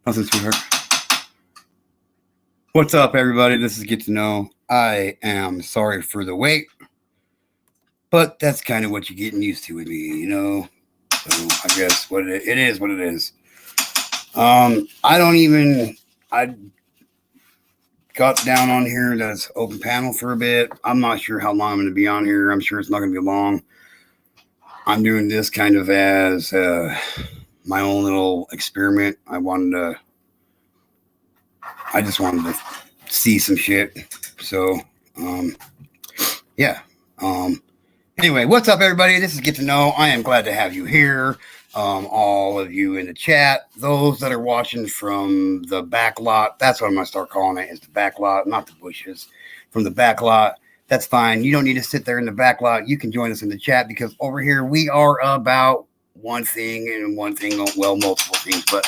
Nothing, sweetheart. What's up, everybody? This is Get to Know. I am sorry for the wait, but that's kind of what you're getting used to with me, you know. So I guess it is what it is. I got down on here that's open panel for a bit. I'm not sure how long I'm going to be on here. I'm sure it's not going to be long. I'm doing this kind of as my own little experiment. I just wanted to see some shit. So, yeah. Anyway, what's up, everybody? This is Get to Know. I am glad to have you here. All of you in the chat, those that are watching from the back lot, that's what I'm going to start calling it, is the back lot, not the bushes. From the back lot, that's fine. You don't need to sit there in the back lot. You can join us in the chat because over here we are about one thing and one thing, well, multiple things, but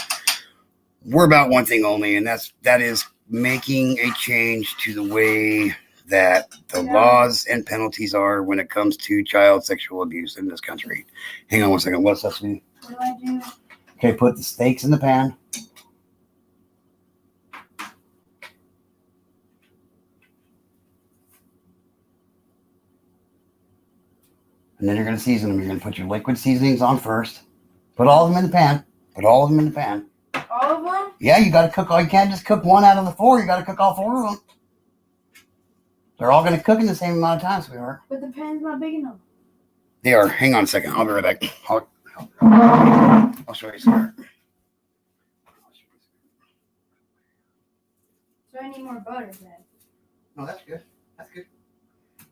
we're about one thing only, and that is making a change to the way that the laws and penalties are when it comes to child sexual abuse in this country. Hang on one second. What's that, sweetie? What do I do? Okay, put the steaks in the pan. And then you're going to season them. You're going to put your liquid seasonings on first. Put all of them in the pan. All of them? Yeah, you got to cook all. You can't just cook one out of the four. You got to cook all four of them. They're all going to cook in the same amount of time, sweetheart. But the pan's not big enough. They are. Hang on a second. I'll be right back. I'll show you, sweetheart. So I need more butter then. No, that's good. That's good.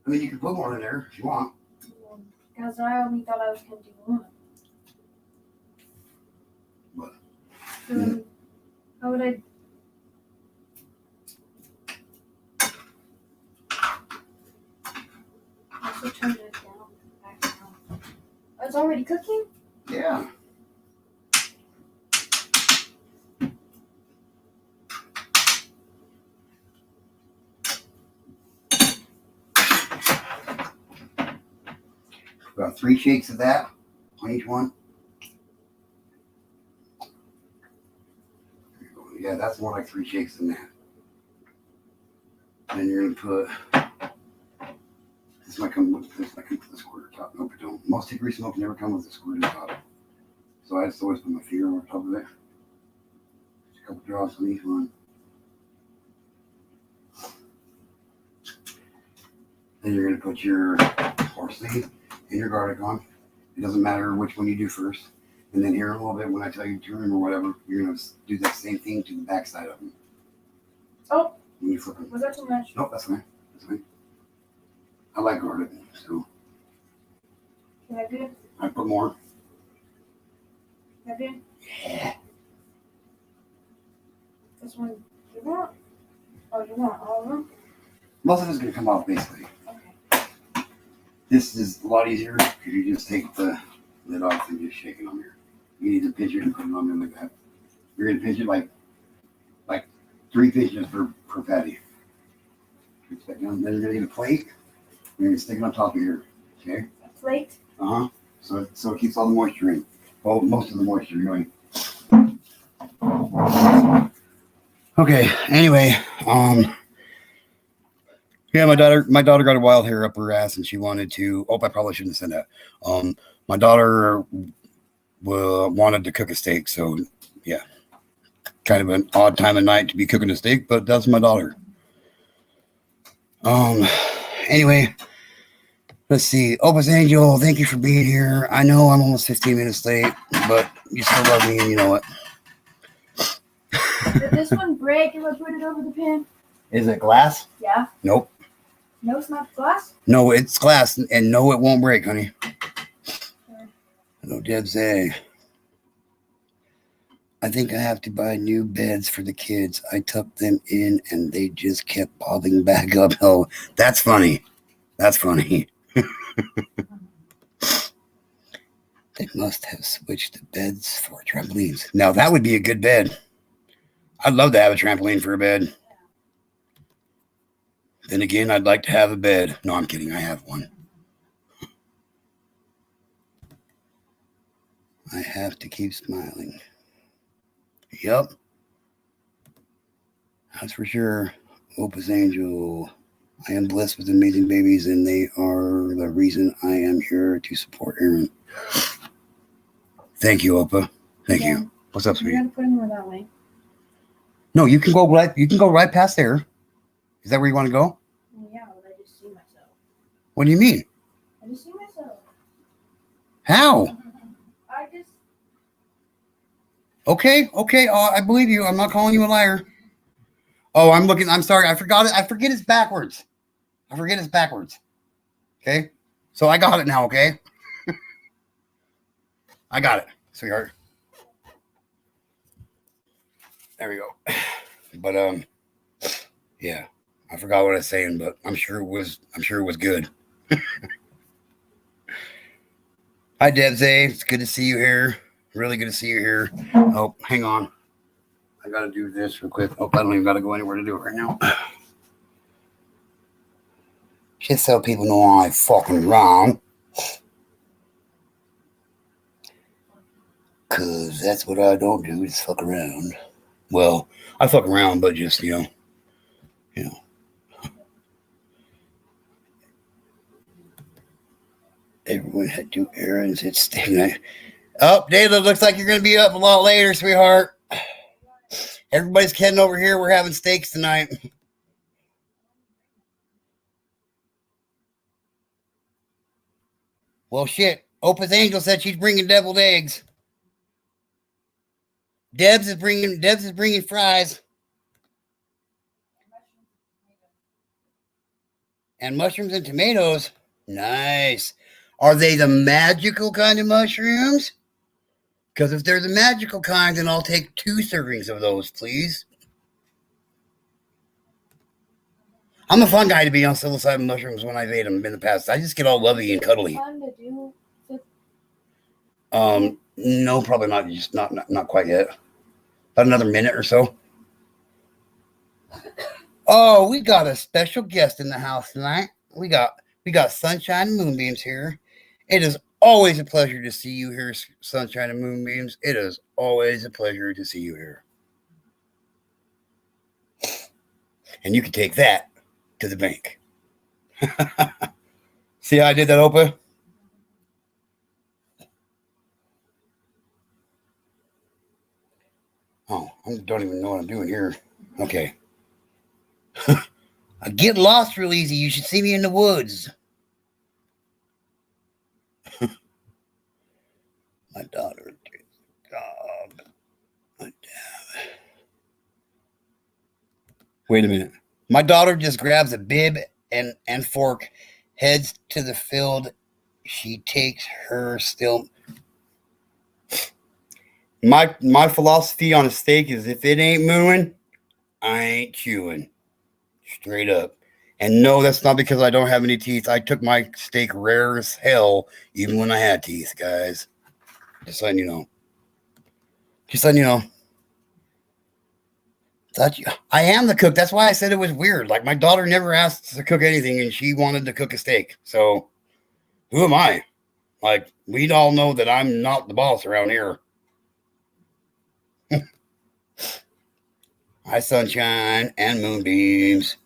I mean, you can put more in there if you want. Because I only thought I was going to do one. What? So how would I... Also turn it down. Back down. Oh, it's already cooking? Yeah. About 3 shakes of that on each one. Yeah, that's more like 3 shakes than that. Then you're gonna put. This might come with the squirt top. Nope, it don't. Most hickory smokes never come with a squirt top. So I just always put my finger on top of it. Just a couple drops on each one. Then you're gonna put your parsley and your garlic on. It doesn't matter which one you do first. And then here in a little bit, when I tell you to turn them or whatever, you're gonna do that same thing to the back side of them. Oh, when you flip them. was that too much? Nope, that's fine. That's fine. I like garlic, so Can I do it? I put more. Can I do it? Yeah. This one you want? Oh, you want all of them? Most of it's gonna come off basically. Okay. This is a lot easier because you just take the lid off and just shake it on there. You need to pinch it and put it on there like that. You're gonna pinch it like 3 pinches per patty. Then you're gonna get a plate. You're gonna stick it on top of here. Okay. A plate? So it keeps all the moisture in. Well, most of the moisture going. Okay. Anyway, yeah, my daughter got a wild hair up her ass, and she wanted to. Oh, I probably shouldn't have said that. My daughter wanted to cook a steak, so yeah, kind of an odd time of night to be cooking a steak, but that's my daughter. Anyway, let's see. Opus Angel, thank you for being here. I know I'm almost 15 minutes late, but you still love me, and you know it. Did this one break if I put it over the pan? Is it glass? Yeah. Nope. No, it's not glass? No, it's glass, and no, it won't break, honey. Hello, Deb say. I think I have to buy new beds for the kids. I tucked them in, and they just kept popping back up. Oh, that's funny. That's funny. They must have switched the beds for trampolines. Now, that would be a good bed. I'd love to have a trampoline for a bed. Then again, I'd like to have a bed. No, I'm kidding. I have one. I have to keep smiling. Yep. That's for sure. Opus Angel. I am blessed with amazing babies, and they are the reason I am here to support Aaron. Thank you, Opa. Thank you. What's up, You're sweetie? gonna put him more that way. No, you can go right. You can go right past there. Is that where you want to go? Well, yeah, but I just see myself. What do you mean? I just see myself. How? I just. Okay. I believe you. I'm not calling you a liar. Oh, I'm looking. I'm sorry. I forgot it. I forget it's backwards. Okay. So I got it now. Okay. I got it, sweetheart. There we go. But yeah. I forgot what I was saying, but I'm sure it was good. Hi, Debsy. It's good to see you here. Really good to see you here. Oh, hang on. I gotta do this real quick. Oh, I don't even gotta go anywhere to do it right now. Just so people know I'm fucking wrong. Cause that's what I don't do, is fuck around. Well, I fuck around, but just, you know. Everyone had to do errands. It's staying. Oh, Dayla, looks like you're gonna be up a lot later, sweetheart. Everybody's heading over here. We're having steaks tonight. Well, shit. Opus Angel said she's bringing deviled eggs. Debs is bringing fries. And mushrooms and tomatoes. Nice. Are they the magical kind of mushrooms? Because if they're the magical kind, then I'll take 2 servings of those, please. I'm a fun guy to be on psilocybin mushrooms when I've ate them in the past. I just get all lovey and cuddly. Fun to do. No, probably not. Just not quite yet. About another minute or so. Oh, we got a special guest in the house tonight. We got Sunshine and Moonbeams here. It is always a pleasure to see you here, Sunshine and Moonbeams. It is always a pleasure to see you here. And you can take that to the bank. See how I did that, Opa? Oh, I don't even know what I'm doing here. Okay. I get lost real easy. You should see me in the woods. My daughter. God. My dad. Wait a minute. My daughter just grabs a bib and fork, heads to the field. She takes her still. My philosophy on a steak is if it ain't mooing, I ain't chewing. Straight up. And no, that's not because I don't have any teeth. I took my steak rare as hell, even when I had teeth, guys. Just letting you know. I am the cook. That's why I said it was weird. Like, my daughter never asked to cook anything, and she wanted to cook a steak. So, who am I? Like, we all know that I'm not the boss around here. Hi, Sunshine and Moonbeams.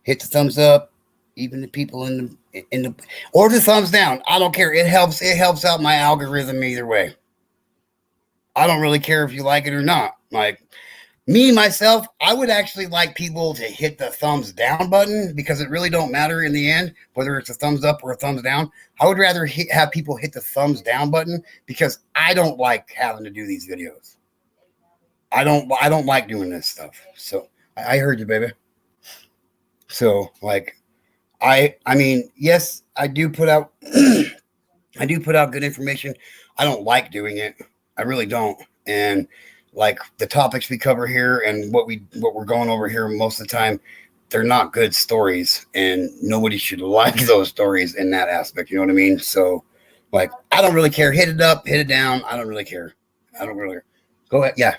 Hit the thumbs up. Even the people in the or the thumbs down. I don't care. It helps out my algorithm either way. I don't really care if you like it or not. Like, me, myself, I would actually like people to hit the thumbs down button because it really don't matter in the end, whether it's a thumbs up or a thumbs down. I would rather have people hit the thumbs down button because I don't like having to do these videos. I don't like doing this stuff. So I heard you, baby. So, like, I mean, yes, I do put out good information. I don't like doing it. I really don't. And like the topics we cover here and what we're going over here most of the time, they're not good stories, and nobody should like those stories in that aspect. You know what I mean? So, like, I don't really care. Hit it up, hit it down. I don't really care. Go ahead. Yeah.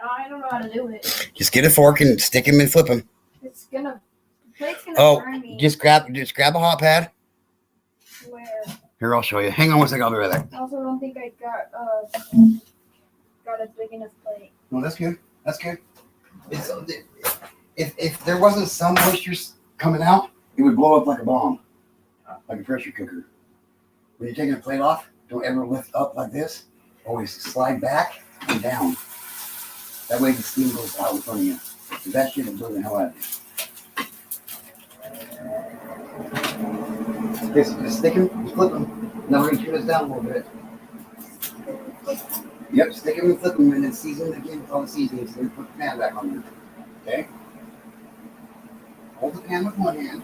I don't know how to do it. Just get a fork and stick him and flip him. It's gonna. The plate's gonna burn me. Just grab a hot pad. Where? Here, I'll show you. Hang on one second. I'll be right back. I also don't think I got got a big enough plate. No, that's good. That's good. It's, if there wasn't some moisture coming out, it would blow up like a bomb, like a pressure cooker. When you're taking a plate off, don't ever lift up like this. Always slide back and down. That way the steam goes out in front of you. That shit will blow the hell out of you. Okay, so just stick them, just flip them. Now we're going to turn this down a little bit. Yep, stick them and flip them and then season them again with all the seasonings. Then put the pan back on there. Okay? Hold the pan with one hand.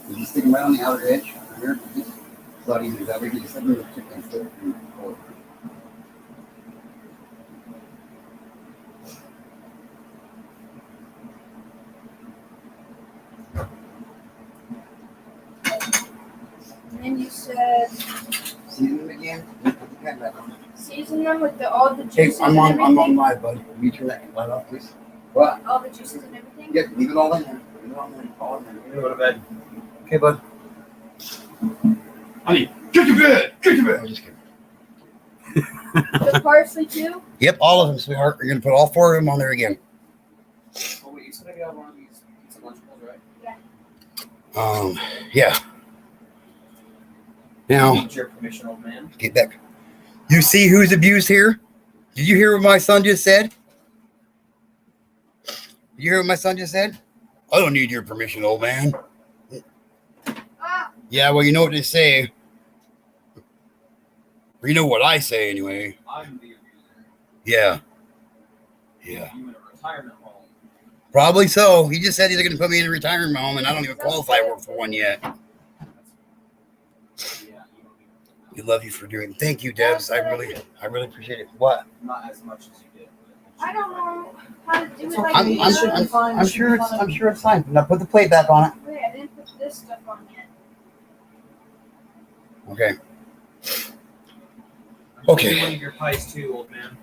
You just stick them right on the outer edge. Here. It's a lot easier that way. You just have them and flip and hold. And then you said Season them again. Then put the pan back on. season them with all the Hey, juices I'm and on everything. live, bud. Can you turn that light off, please? What? All the juices and everything. Yeah, leave it all in there. Leave it all in there. All in there. I'm gonna go to bed. Okay, bud. Honey, get to bed. Get to bed. I'm just kidding. The parsley too. Yep, all of them, sweetheart. You're gonna put all 4 of them on there again. Oh wait, you said I got one of these pizza lunchables, right? Yeah. Now, Need your permission, old man. get back. You see who's abused here? Did you hear what my son just said? Did you hear what my son just said? I don't need your permission, old man. Ah, Yeah, well, you know what they say. Or you know what I say, anyway. I'm the abuser. Yeah. Yeah. You in a retirement home. Probably so. He just said he's going to put me in a retirement home, and I don't even qualify for one yet. Yeah, you don't need We love you for doing. Thank you, Debs. I really appreciate it. What? not as much as you did. I don't know how to do it It's like okay. this. I'm sure it's fine. Now put the plate back on it. Wait, I didn't put this stuff on yet. Okay. I'm Okay. doing one of your pies too, old man.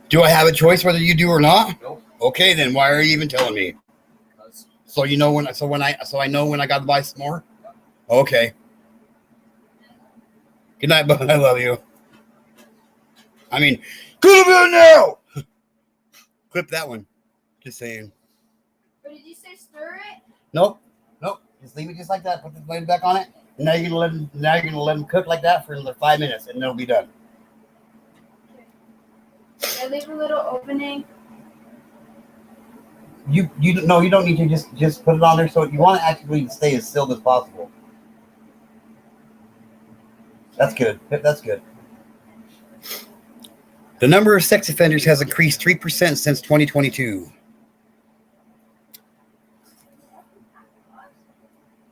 Do I have a choice whether you do or not? Nope. Okay, then why are you even telling me? Because So you know when I know when I got to buy some more? Okay. Good night, bud. I love you. I mean, go to bed now. Clip that one. Just saying. But did you say stir it? Nope. Just leave it just like that. Put the blade back on it. And now you're gonna let them cook like that for another 5 minutes, and they'll be done. I leave a little opening. You don't need to just put it on there. So you want to actually stay as still as possible. That's good. That's good. The number of sex offenders has increased 3% since 2022.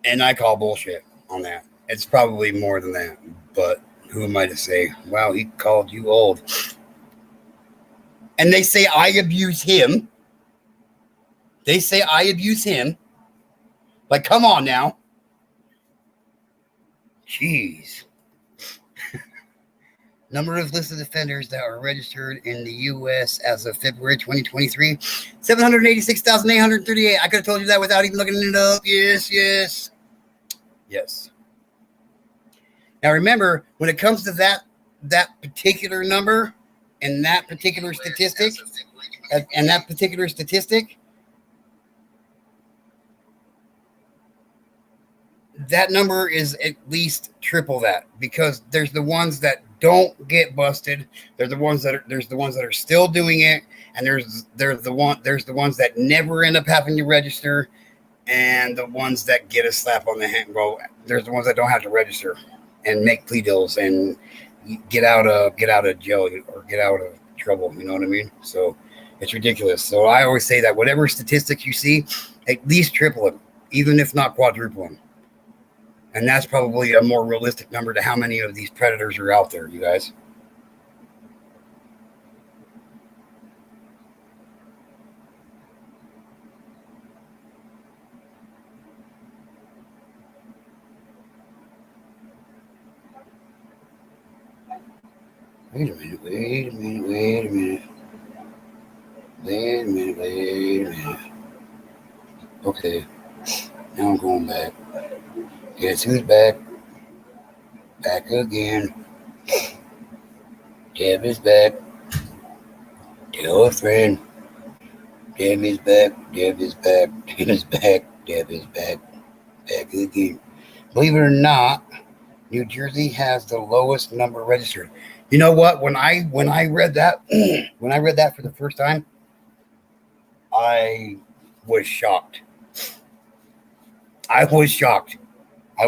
And I call bullshit on that. It's probably more than that. But who am I to say? Wow, he called you old. And they say I abuse him. They say I abuse him. Like, come on now. Jeez. Number of listed offenders that are registered in the U.S. as of February 2023, 786,838. I could have told you that without even looking it up. Yes. Now remember, when it comes to that particular number and that particular statistic, that number is at least triple that, because there's the ones that don't get busted. There's the ones that are still doing it, and there's the ones that never end up having to register, and the ones that get a slap on the hand. Well, there's the ones that don't have to register and make plea deals and get out of jail or get out of trouble. You know what I mean? So it's ridiculous. So I always say that whatever statistics you see, at least triple them, even if not quadruple them. And that's probably a more realistic number to how many of these predators are out there, you guys. Wait a minute. Okay. Now I'm going back. Guess who's back? Back again. Deb is back. Tell a friend. Deb is back. Deb is back. Deb is back. Deb is back. Back again. Believe it or not, New Jersey has the lowest number registered. You know what? When I read that when I read that for the first time, I was shocked. I was shocked. I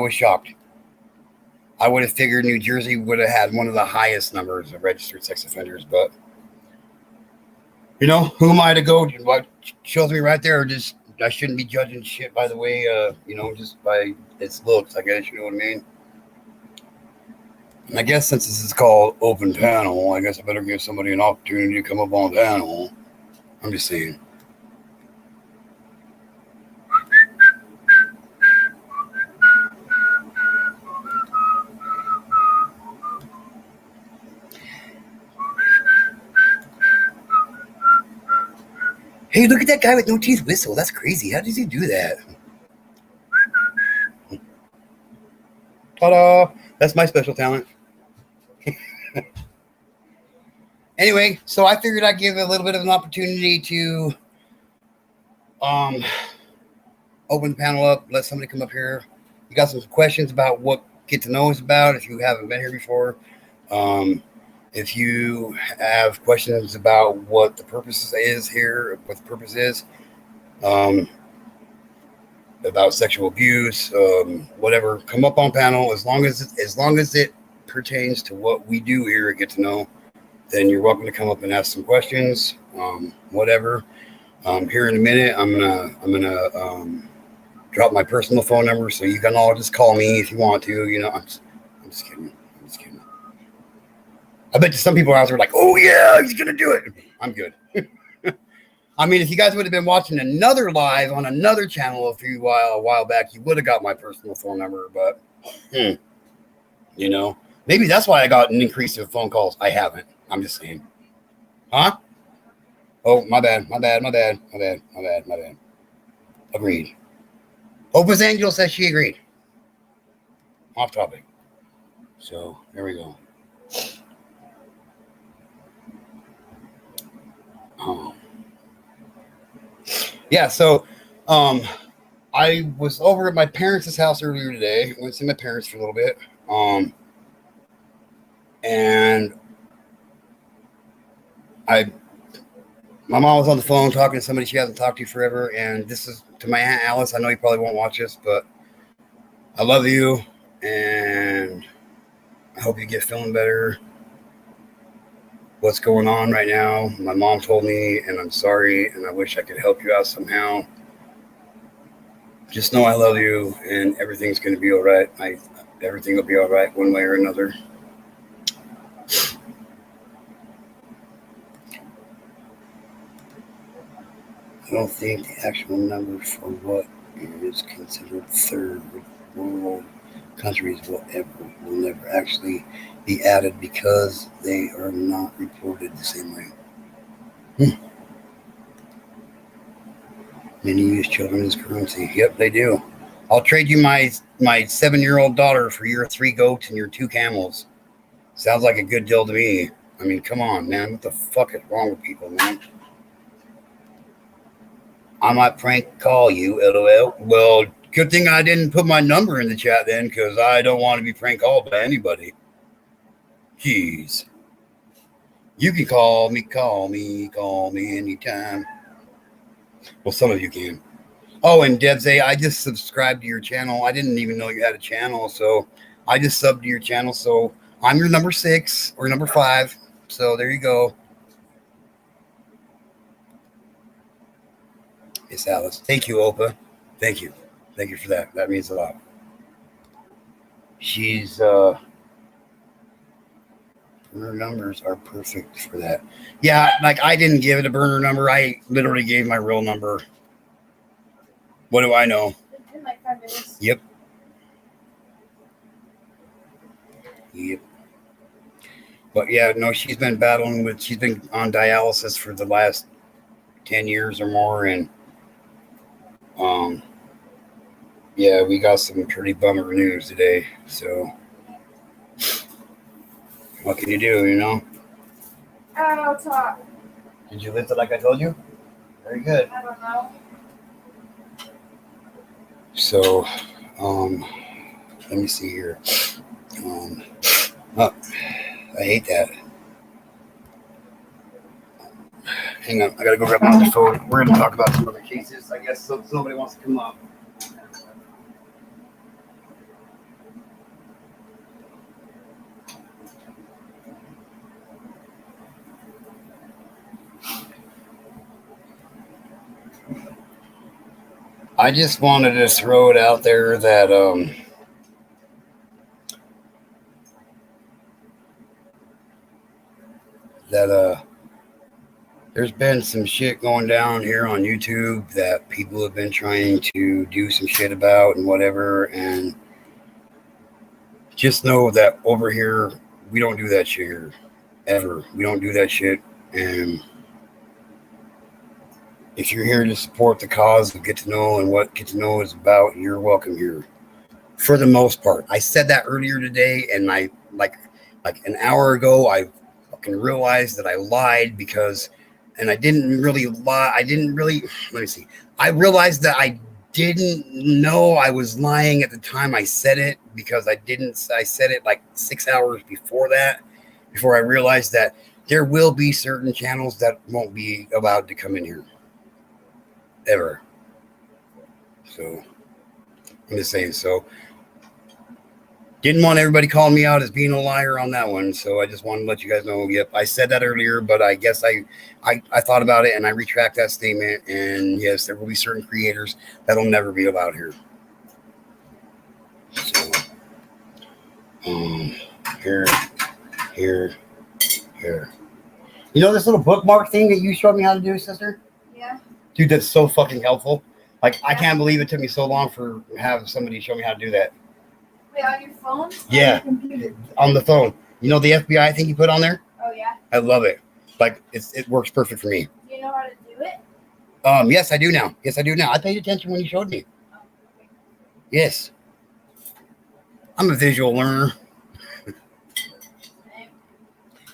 would have figured New Jersey would have had one of the highest numbers of registered sex offenders, but you know, who am I to go? What shows me right there? Just I shouldn't be judging shit by the way, just by its looks. I guess you know what I mean. And I guess since this is called open panel, I guess I better give somebody an opportunity to come up on panel. I'm just saying. Hey, look at that guy with no teeth whistle. That's crazy. How does he do that? Ta-da! That's my special talent. Anyway, so I figured I'd give a little bit of an opportunity to open the panel up, let somebody come up here. You got some questions about what Get to Know is about if you haven't been here before. If you have questions about what the purpose is here, what the purpose is, about sexual abuse, whatever, come up on panel. As long as it pertains to what we do here at Get to Know, then you're welcome to come up and ask some questions. Whatever. Here in a minute, I'm gonna drop my personal phone number so you can all just call me if you want to. You know, I'm just kidding. I bet you some people out there are like, oh yeah, he's gonna do it. I'm good. I mean, if you guys would have been watching another live on another channel a while back, you would have got my personal phone number. But you know, maybe that's why I got an increase in phone calls. I haven't. I'm just saying. Huh? Oh, my bad. Agreed. Opus Angel says she agreed. Off topic. So there we go. Yeah, so I was over at my parents' house earlier today. Went to see my parents for a little bit. And my mom was on the phone talking to somebody she hasn't talked to forever. And this is to my Aunt Alice. I know you probably won't watch this, but I love you. And I hope you get feeling better. What's going on right now? My mom told me, and I'm sorry, and I wish I could help you out somehow. Just know I love you, and everything's going to be all right. Everything will be all right one way or another. I don't think the actual number for what is considered third world countries will never actually be added because they are not reported the same way. Many use children as currency. Yep, they do. I'll trade you my 7-year-old daughter for your 3 goats and your 2 camels. Sounds like a good deal to me. I mean, come on, man. What the fuck is wrong with people, man? I might prank call you, LOL. Well, good thing I didn't put my number in the chat then, because I don't want to be prank called by anybody. Jeez. You can call me anytime. Well, some of you can. Oh, and Debs, I just subscribed to your channel. I didn't even know you had a channel, so I just subbed to your channel. So I'm your number 6 or number 5. So there you go. It's Alice. Thank you, Opa. Thank you. Thank you for that. That means a lot. She's her numbers are perfect for that. Yeah, like I didn't give it a burner number. I literally gave my real number. What do I know? It's been like 5 minutes. Yep. But yeah, no, she's been on dialysis for the last 10 years or more, and yeah, we got some pretty bummer news today. So, what can you do, you know? I'll talk. Did you lift it like I told you? Very good. I don't know. So, let me see here. Oh, I hate that. Hang on, I gotta go grab my other phone. We're gonna talk about some other cases. I guess somebody wants to come up. I just wanted to throw it out there that there's been some shit going down here on YouTube that people have been trying to do some shit about and whatever, and just know that over here we don't do that shit here ever. We don't do that shit, and if you're here to support the cause of Get to Know and what Get to Know is about, you're welcome here. For the most part, I said that earlier today, and I like an hour ago, I fucking realized that I lied because, and I didn't really lie. I didn't really. Let me see. I realized that I didn't know I was lying at the time I said it because I didn't. I said it like 6 hours before that. Before I realized that there will be certain channels that won't be allowed to come in here. Ever. So I'm just saying. So didn't want everybody calling me out as being a liar on that one. So I just wanted to let you guys know. Yep, I said that earlier, but I guess I thought about it and I retract that statement. And yes, there will be certain creators that'll never be allowed here. So here. You know this little bookmark thing that you showed me how to do, sister? Yeah. Dude, that's so fucking helpful. Like, I can't believe it took me so long for have somebody show me how to do that. Wait, on your phone? Yeah. Or your computer? On the phone. You know the FBI thing you put on there? Oh yeah. I love it. Like, it works perfect for me. Do you know how to do it? Yes, I do now. I paid attention when you showed me. Oh, okay. Yes. I'm a visual learner. Same.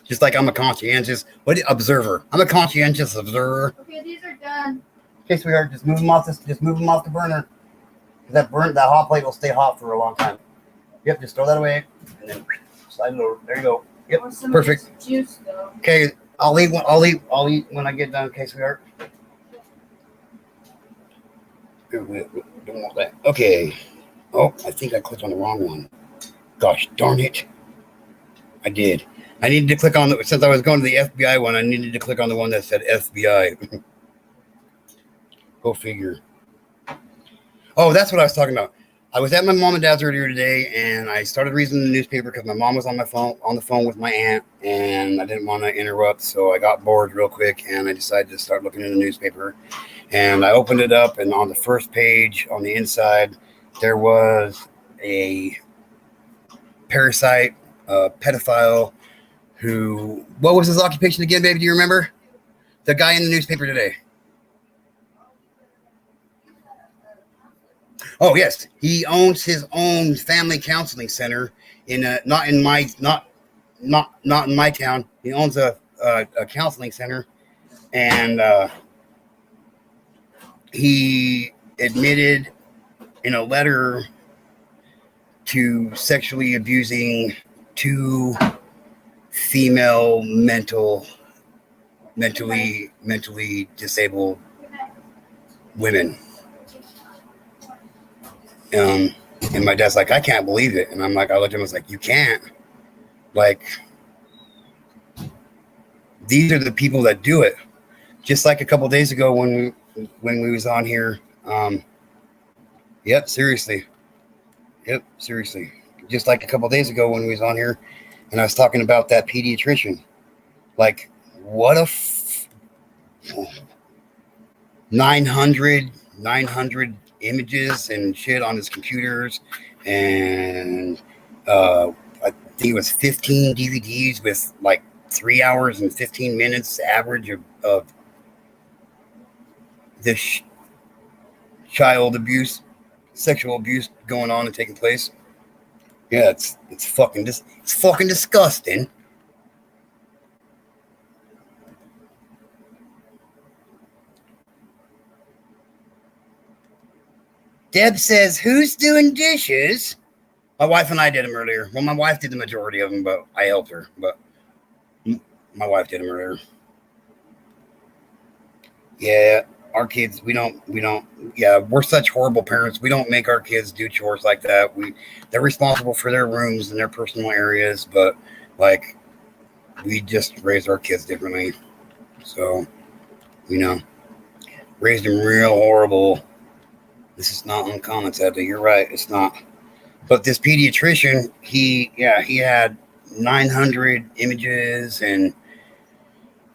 Just like I'm a conscientious observer. I'm a conscientious observer. Okay, these are done. Okay, sweetheart, just move them off the burner. That hot plate will stay hot for a long time. Yep, just throw that away and then slide it over. There you go. Yep, Or some of perfect. this juice though. Okay, I'll eat when I get done. Okay, sweetheart. Don't want that. Okay. Oh, I think I clicked on the wrong one. Gosh darn it. I did. I needed to click on since I was going to the FBI one, I needed to click on the one that said FBI. Go figure. Oh, that's what I was talking about. I was at my mom and dad's earlier today, and I started reading the newspaper because my mom was on the phone with my aunt, and I didn't want to interrupt, so I got bored real quick, and I decided to start looking in the newspaper. And I opened it up, and on the first page, on the inside, there was a parasite, pedophile, who, what was his occupation again, baby? Do you remember? The guy in the newspaper today. Oh yes, he owns his own family counseling center not in my town. He owns a counseling center, and he admitted in a letter to sexually abusing 2 female mentally disabled women. And my dad's like, I can't believe it. And I'm like, I looked at him, I was like, you can't. Like, these are the people that do it. Just like a couple of days ago when we was on here. Yep, seriously. Just like a couple of days ago when we was on here and I was talking about that pediatrician. Like, what a 900 images and shit on his computers, and I think it was 15 DVDs with like 3 hours and 15 minutes average of this child abuse. sexual abuse going on and taking place. Yeah, it's fucking it's fucking disgusting. Deb says, "Who's doing dishes?" My wife and I did them earlier. Well, my wife did the majority of them, but I helped her. But my wife did them earlier. Yeah, our kids, we don't. Yeah, we're such horrible parents. We don't make our kids do chores like that. They're responsible for their rooms and their personal areas, but like, we just raise our kids differently. So, raised them real horrible. This is not uncommon, sadly. You're right. It's not. But this pediatrician, he had 900 images and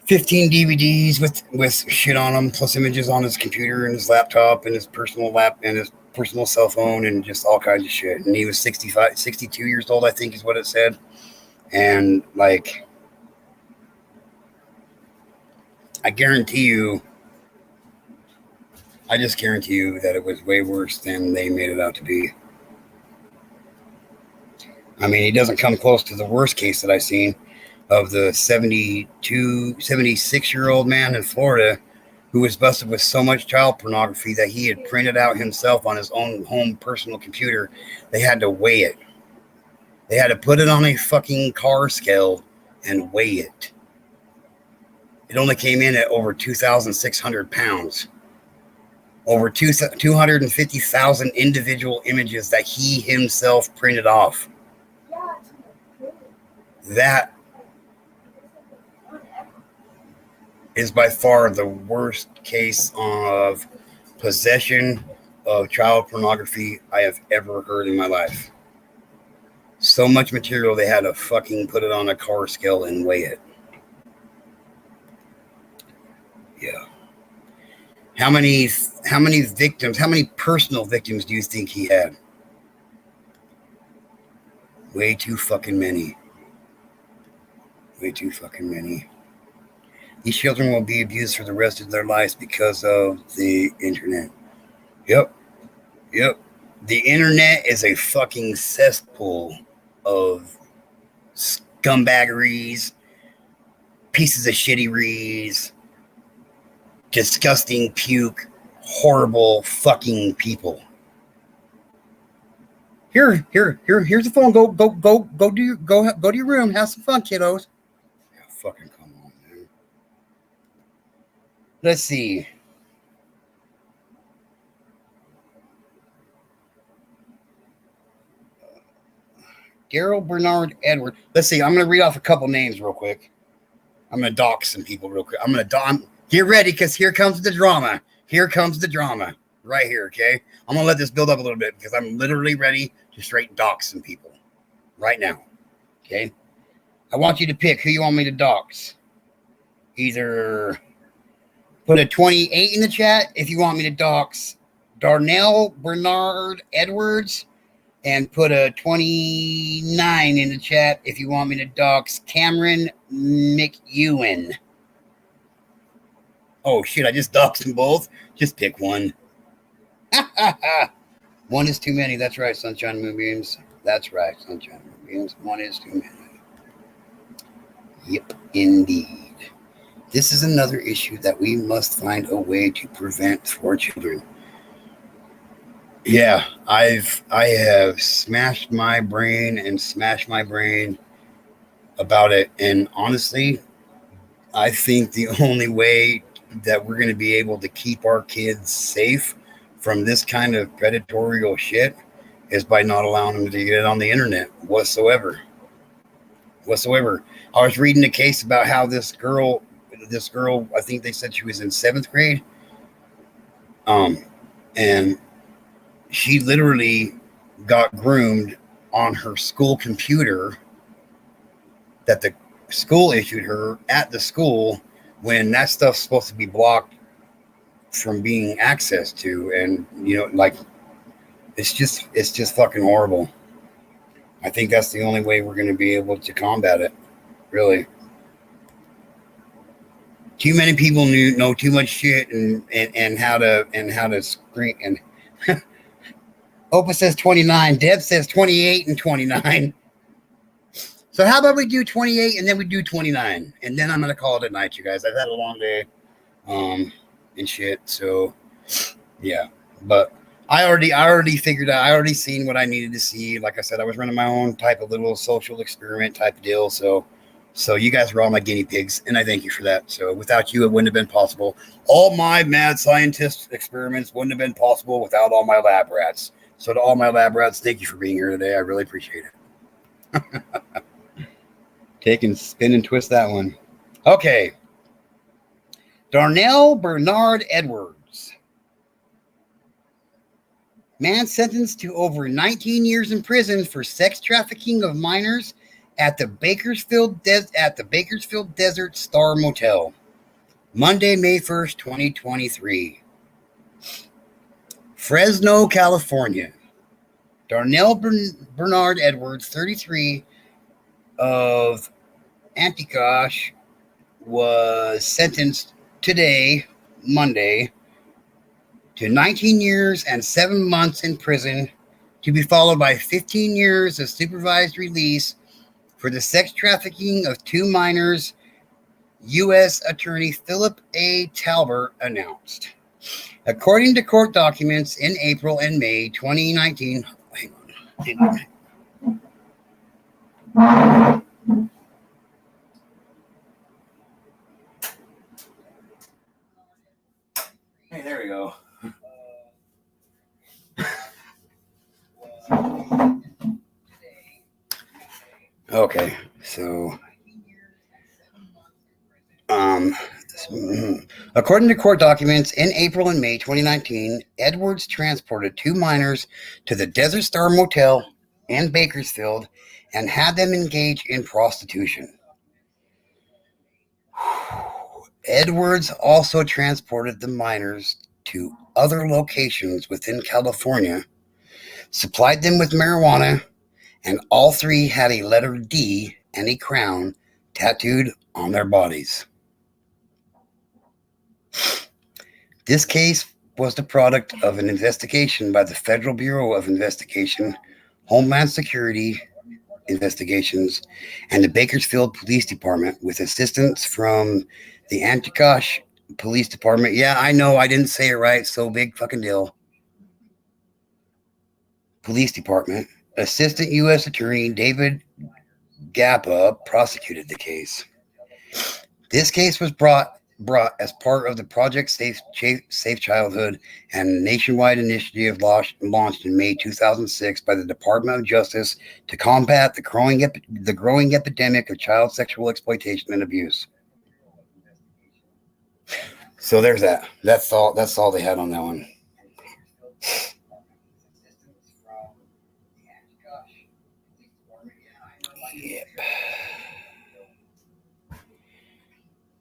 15 DVDs with shit on them, plus images on his computer and his laptop and his personal cell phone and just all kinds of shit. And he was 62 years old, I think is what it said. And like, I just guarantee you that it was way worse than they made it out to be. I mean, he doesn't come close to the worst case that I've seen of the 76-year-old man in Florida who was busted with so much child pornography that he had printed out himself on his own home personal computer. They had to weigh it. They had to put it on a fucking car scale and weigh it. It only came in at over 2,600 pounds. Over 250,000 individual images that he himself printed off. That is by far the worst case of possession of child pornography I have ever heard in my life. So much material they had to fucking put it on a car scale and weigh it. Yeah. How many victims, how many personal victims do you think he had? Way too fucking many. Way too fucking many. These children will be abused for the rest of their lives because of the internet. Yep. The internet is a fucking cesspool of scumbaggeries, pieces of shitteries, disgusting puke, horrible fucking people. Here's the phone. Go to your room. Have some fun, kiddos. Yeah, fucking come on, man. Let's see. Daryl Bernard Edward. Let's see. I'm going to read off a couple names real quick. I'm going to dox some people real quick. Get ready, because here comes the drama. Here comes the drama. Right here, okay? I'm going to let this build up a little bit because I'm literally ready to straight dox some people. Right now. Okay? I want you to pick who you want me to dox. Either put a 28 in the chat if you want me to dox Darnell Bernard Edwards, and put a 29 in the chat if you want me to dox Cameron McEwen. Oh shit, I just doxed them both. Just pick one. One is too many. That's right, Sunshine Moonbeams. That's right, Sunshine Moonbeams. One is too many. Yep, indeed. This is another issue that we must find a way to prevent for children. Yeah, I have smashed my brain about it. And honestly, I think the only way that we're going to be able to keep our kids safe from this kind of predatory shit is by not allowing them to get it on the internet whatsoever. I was reading a case about how this girl, I think they said she was in 7th grade. And she literally got groomed on her school computer that the school issued her at the school, when that stuff's supposed to be blocked from being accessed to. And, like, it's just fucking horrible. I think that's the only way we're going to be able to combat it. Really. Too many people know too much shit and how to screen and Opa says 29. Deb says 28 and 29. So how about we do 28 and then we do 29, and then I'm gonna call it a night, you guys. I've had a long day, and shit. So yeah, but I already figured out. I already seen what I needed to see. Like I said, I was running my own type of little social experiment type of deal. So you guys were all my guinea pigs, and I thank you for that. So without you, it wouldn't have been possible. All my mad scientist experiments wouldn't have been possible without all my lab rats. So to all my lab rats, thank you for being here today. I really appreciate it. Take and spin and twist that one. Okay. Darnell Bernard Edwards. Man sentenced to over 19 years in prison for sex trafficking of minors at the Bakersfield Desert Star Motel. Monday, May 1st, 2023. Fresno, California. Darnell Bernard Edwards, 33, of Anticosh, was sentenced today, Monday, to 19 years and 7 months in prison, to be followed by 15 years of supervised release for the sex trafficking of 2 minors, U.S. Attorney Philip A. Talbert announced. According to court documents in April and May 2019, hang on. Hey, there we go. Okay, so according to court documents in April and May 2019, Edwards transported 2 minors to the Desert Star Motel in Bakersfield and had them engage in prostitution. Edwards also transported the minors to other locations within California, supplied them with marijuana, and all 3 had a letter D and a crown tattooed on their bodies. This case was the product of an investigation by the Federal Bureau of Investigation, Homeland Security Investigations, and the Bakersfield Police Department, with assistance from the Anticosh Police Department. Yeah, I know I didn't say it right, so big fucking deal. Police Department. Assistant U.S. Attorney David Gappa prosecuted the case. This case was brought as part of the Project Safe Childhood and nationwide initiative launched in May 2006 by the Department of Justice to combat the growing epidemic of child sexual exploitation and abuse. So there's that. That's all they had on that one. Yep.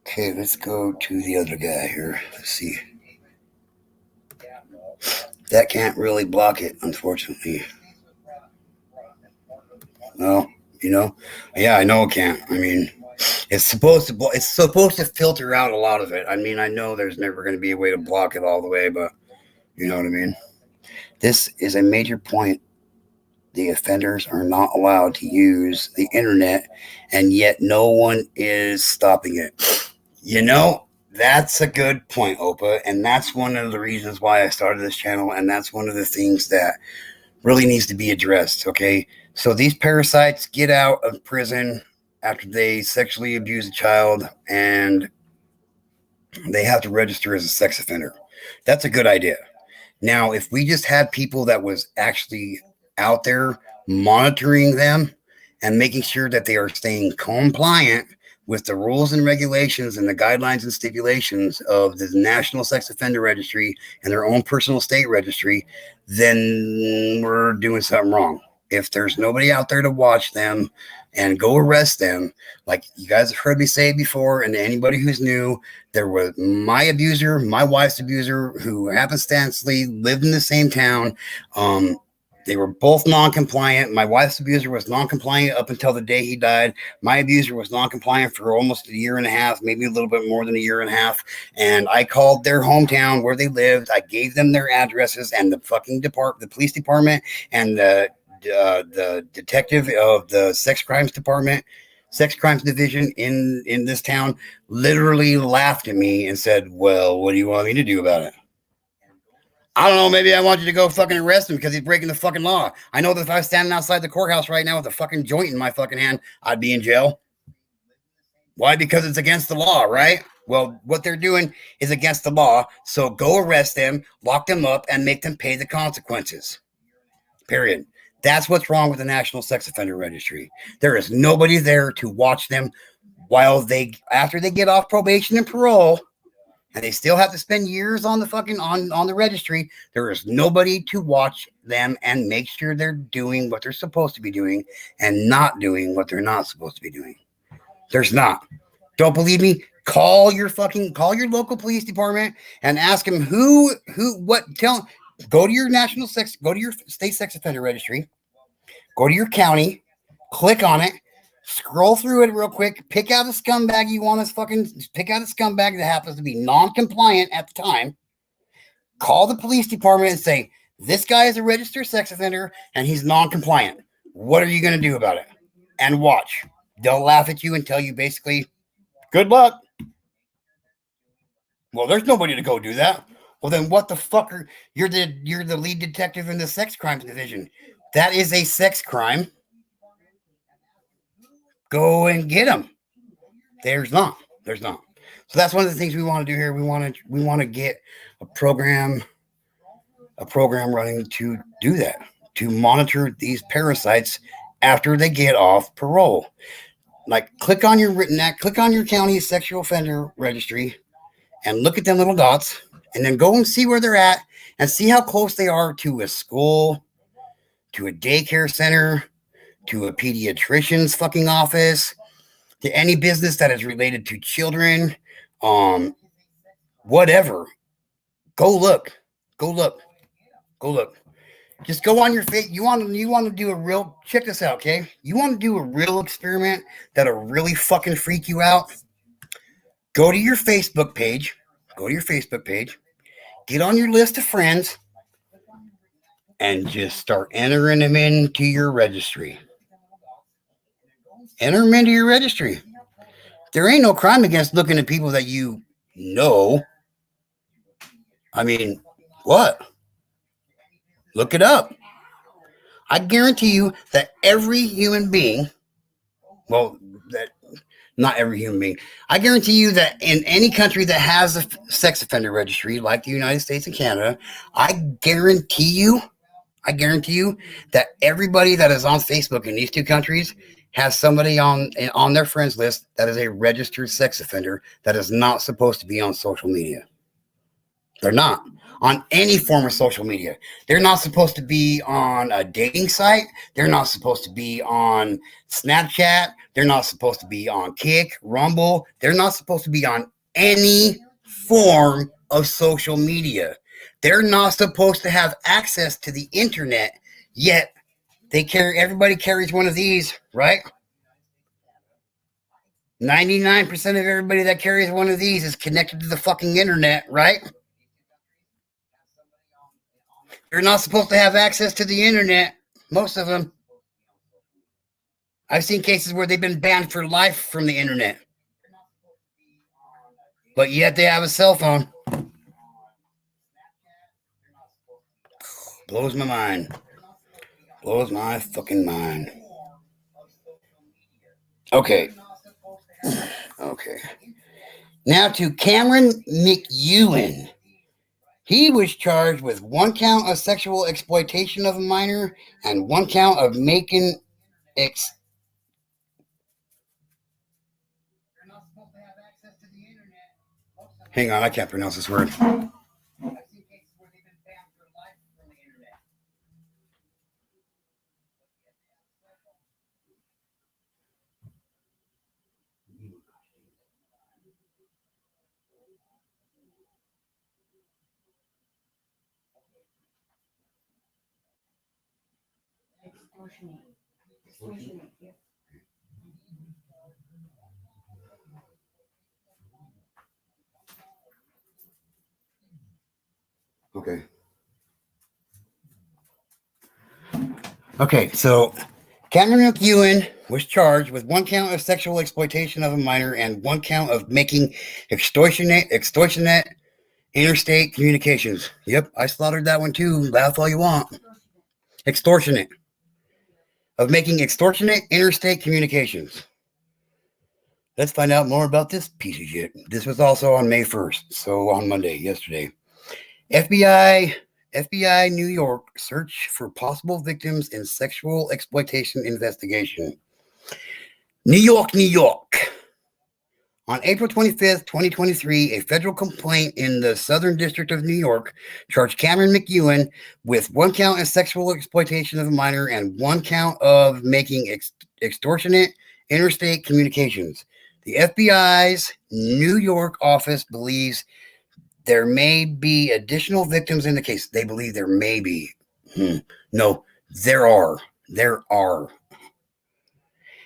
Okay, let's go to the other guy here. Let's see. That can't really block it, unfortunately. Well, yeah, I know it can't. I mean, it's supposed to filter out a lot of it. I mean, I know there's never going to be a way to block it all the way, but you know what I mean? This is a major point. The offenders are not allowed to use the internet, and yet no one is stopping it. That's a good point, Opa, and that's one of the reasons why I started this channel, and that's one of the things that really needs to be addressed, okay? So these parasites get out of prison after they sexually abuse a child, and they have to register as a sex offender. That's a good idea. Now, if we just had people that was actually out there monitoring them and making sure that they are staying compliant with the rules and regulations and the guidelines and stipulations of the National Sex Offender Registry and their own personal state registry, then we're doing something wrong. If there's nobody out there to watch them and go arrest them, like you guys have heard me say before, and anybody who's new, there was my abuser, my wife's abuser, who happenstancely lived in the same town. They were both non-compliant. My wife's abuser was non-compliant up until the day he died. My abuser was non-compliant for almost a year and a half, maybe a little bit more than a year and a half. And I called their hometown where they lived. I gave them their addresses and the fucking the police department and the detective of the sex crimes division in this town literally laughed at me and said, well, what do you want me to do about it? I don't know. Maybe I want you to go fucking arrest him because he's breaking the fucking law. I know that if I was standing outside the courthouse right now with a fucking joint in my fucking hand, I'd be in jail. Why? Because it's against the law, right? Well, what they're doing is against the law. So go arrest them, lock them up, and make them pay the consequences. Period. That's what's wrong with the National Sex Offender Registry. There is nobody there to watch them after they get off probation and parole. And they still have to spend years on the fucking on the registry. There is nobody to watch them and make sure they're doing what they're supposed to be doing and not doing what they're not supposed to be doing. There's not. Don't believe me? Call your local police department and ask them go to your state sex offender registry, go to your county, click on it, scroll through it real quick, pick out a scumbag pick out a scumbag that happens to be non-compliant at the time, call the police department and say, this guy is a registered sex offender and he's non-compliant. What are you going to do about it? And watch. They'll laugh at you and tell you basically, good luck. Well, there's nobody to go do that. Well, then what the fuck you're the lead detective in the sex crimes division. That is a sex crime. Go and get them. There's not. So that's one of the things we want to do here. We want to get a program running to do that, to monitor these parasites after they get off parole. Like click on your county sexual offender registry and look at them little dots and then go and see where they're at and see how close they are to a school, to a daycare center, to a pediatrician's fucking office, to any business that is related to children, whatever. Go look. Just go on your face. You want to do check this out, okay? You want to do a real experiment that'll really fucking freak you out? Go to your Facebook page. Get on your list of friends and just start entering them into your registry. Enter them into your registry. There ain't no crime against looking at people that you know. I mean, what? Look it up. I guarantee you that every human being, not every human being, I guarantee you that in any country that has a sex offender registry, like the United States and Canada, I guarantee you that everybody that is on Facebook in these two countries has somebody on their friends list that is a registered sex offender that is not supposed to be on social media. They're not on any form of social media. They're not supposed to be on a dating site. They're not supposed to be on Snapchat. They're not supposed to be on Kick, Rumble. They're not supposed to be on any form of social media. They're not supposed to have access to the internet, yet everybody carries one of these, right? 99% of everybody that carries one of these is connected to the fucking internet, right? They're not supposed to have access to the internet, most of them. I've seen cases where they've been banned for life from the internet. But yet they have a cell phone. Blows my mind. Blows my fucking mind. Okay. Now to Cameron McEwen. He was charged with 1 count of sexual exploitation of a minor and 1 count of making Hang on, I can't pronounce this word. Extortionate, yeah. Okay. Okay, so Cameron McEwen was charged with 1 count of sexual exploitation of a minor and 1 count of making extortionate interstate communications. Yep, I slaughtered that one too. Laugh all you want. Extortionate. Of making extortionate interstate communications. Let's find out more about this piece of shit. This was also on May 1st, so on Monday, yesterday. FBI New York search for possible victims in sexual exploitation investigation. New York, New York. On April 25th, 2023, a federal complaint in the Southern District of New York charged Cameron McEwen with 1 count of sexual exploitation of a minor and 1 count of making extortionate interstate communications. The FBI's New York office believes there may be additional victims in the case. They believe there may be. No, there are. There are.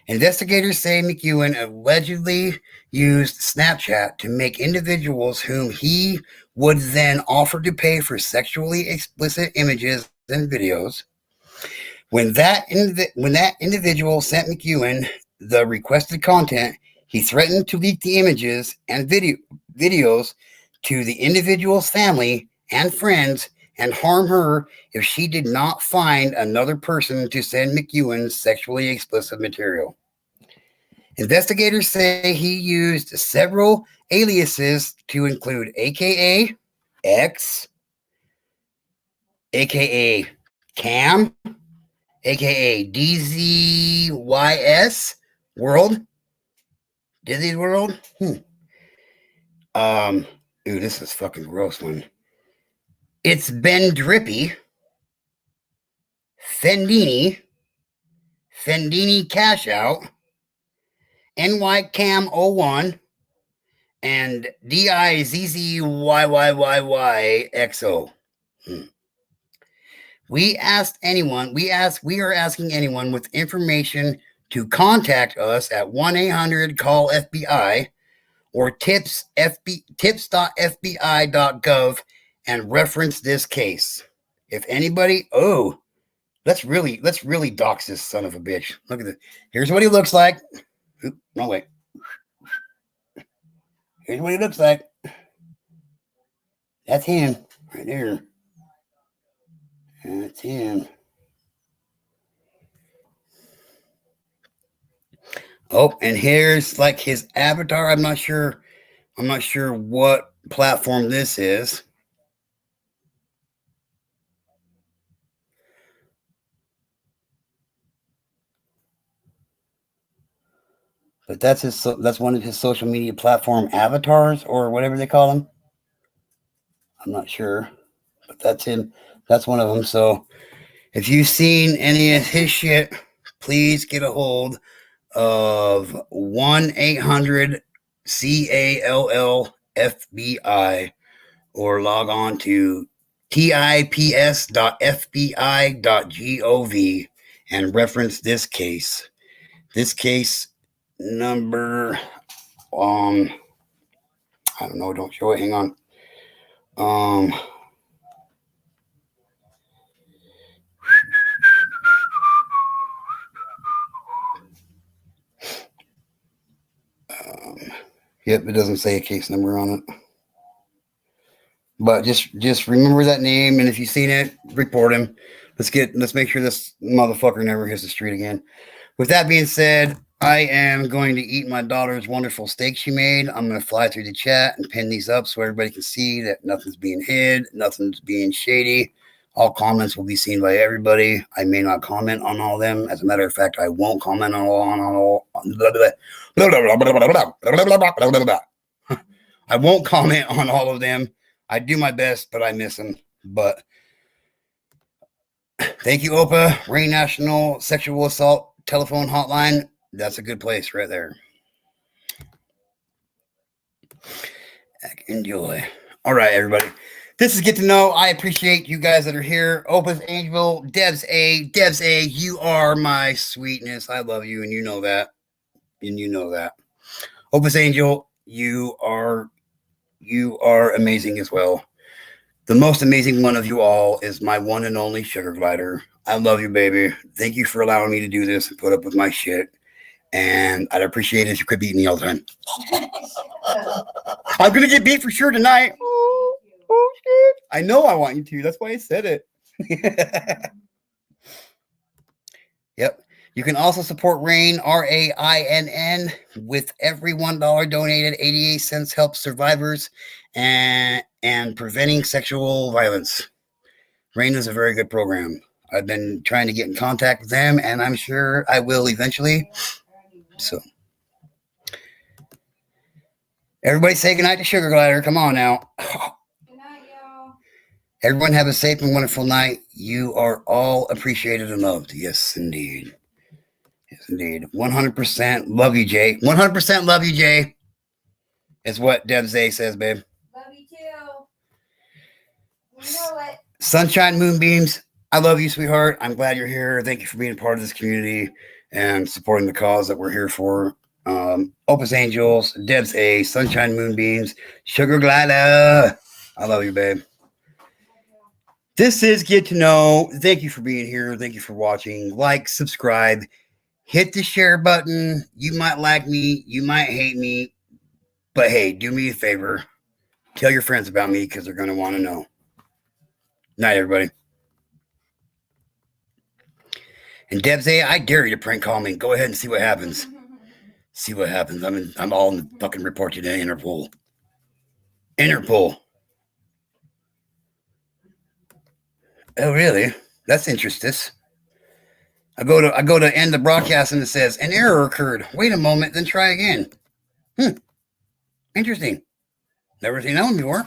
Investigators say McEwen allegedly used Snapchat to make individuals whom he would then offer to pay for sexually explicit images and videos. When that individual sent McEwen the requested content, he threatened to leak the images and videos to the individual's family and friends and harm her if she did not find another person to send McEwen sexually explicit material. Investigators say he used several aliases to include AKA X, AKA Cam, AKA DZYS World. Disney World? Ooh, this is fucking gross one. It's Ben Drippy, Fendini Cash Out, NYCam01, and DIZZYYYYXO. We are asking anyone with information to contact us at 1-800-CALL-FBI or tips.fbi.gov and reference this case. If anybody, let's really dox this son of a bitch. Look at this. Here's what he looks like. Oop, no, wait. Here's what he looks like. That's him right there. That's him. Oh, and here's like his avatar. I'm not sure what platform this is. But that's one of his social media platform avatars or whatever they call them. I'm not sure, but that's him. That's one of them. So if you've seen any of his shit, please get a hold of 1-800-CALL-FBI or log on to tips.fbi.gov and reference this case. This case number, I don't know, don't show it, hang on. Yep, it doesn't say a case number on it. But just remember that name, and if you've seen it, report him. Let's make sure this motherfucker never hits the street again. With that being said, I am going to eat my daughter's wonderful steak she made. I'm going to fly through the chat and pin these up so everybody can see that nothing's being hid, nothing's being shady. All comments will be seen by everybody. I may not comment on all of them. As a matter of fact, I won't comment on all. I won't comment on all of them. I do my best, but I miss them. But thank you, OPA, Rain National Sexual Assault Telephone Hotline. That's a good place right there. Enjoy. All right, everybody. This is Get to Know. I appreciate you guys that are here. Opus Angel, Devs A, you are my sweetness. I love you, and you know that. And you know that. Opus Angel, you are amazing as well. The most amazing one of you all is my one and only Sugar Glider. I love you, baby. Thank you for allowing me to do this and put up with my shit. And I'd appreciate it if you quit beating me all the time. I'm going to get beat for sure tonight. Oh, shit. I know I want you to. That's why I said it. Yep. You can also support RAINN, RAINN, with every $1 donated. 88 cents helps survivors and preventing sexual violence. RAINN is a very good program. I've been trying to get in contact with them, and I'm sure I will eventually. So, everybody say goodnight to Sugar Glider. Come on now. Good night, y'all. Everyone have a safe and wonderful night. You are all appreciated and loved. Yes, indeed. Yes, indeed. 100% love you, Jay. 100% love you, Jay. Is what Devs A says, babe. Love you too. You know it. Sunshine Moonbeams, I love you, sweetheart. I'm glad you're here. Thank you for being a part of this community and supporting the cause that we're here for. Opus Angels, Devs A, Sunshine Moonbeams, Sugar Glider. I love you, babe. This is Get to Know. Thank you for being here. Thank you for watching. Like, subscribe, hit the share button. You might like me. You might hate me. But hey, do me a favor. Tell your friends about me because they're going to want to know. Night, everybody. And Devs A, I dare you to prank call me. Go ahead and see what happens. See what happens. I'm all in the fucking report you to Interpol. Interpol. Oh, really? That's interesting. I go to end the broadcast and it says an error occurred. Wait a moment, then try again. Interesting. Never seen that one before.